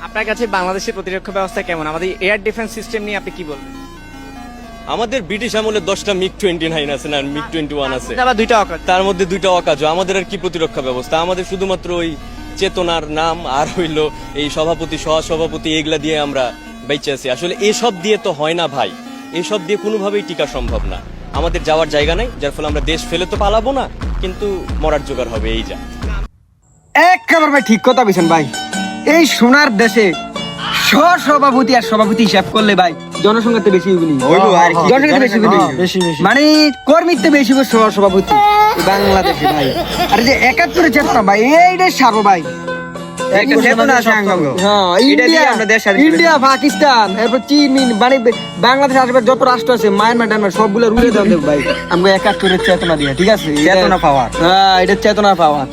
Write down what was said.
আপনার কাছে বাংলাদেশের প্রতিরক্ষা ব্যবস্থা কেমন? আমাদের এয়ার ডিফেন্স সিস্টেম নিয়ে আপনি কি বলবেন? আমাদের ব্রিটিশ আমলে 10টা MiG-29 আছে না MiG-21 আছে, আবার দুইটা অকাজ। তার মধ্যে 2টা অকাজ। আমাদের আর কি প্রতিরক্ষা ব্যবস্থা? আমাদের শুধুমাত্র ওই চেতনার নাম আর হইলো এই সভাপতি সহসভাপতি এগুলা দিয়ে আমরা বেঁচে আছি। আসলে এসব দিয়ে তো হয় না ভাই, এসব দিয়ে কোনোভাবেই টিকা সম্ভব না। আমাদের যাওয়ার জায়গা নাই, যার ফলে আমরা দেশ ফেলে তো পালাবো না, কিন্তু মরার জোগাড় হবে, এই যা। একেবারে ভাই ঠিক কথা বলছেন ভাই। এই সোনার দেশে সভাপতি আর সভাপতি হিসাব করলে ভাই জনসংখ্যাতে বেশি হইবনি, জনসংখ্যাতে বেশি হইবনি, মানে কর্মীতে বেশি হবে সভাপতি বাংলাদেশে ভাই। আর যে 71 চেতনা ভাই এইটাই সারো ভাই। ইন্ডিয়া পাকিস্তান এরপর চীন মানে বাংলাদেশ আশেপাশে যত রাষ্ট্র আছে মায়ানমার টানমার সবগুলো রুলে দেন ভাই আমরা 71 চেতনা দিয়ে, ঠিক আছে? চেতনা পাওয়ার, হ্যাঁ এটা চেতনা পাওয়ার।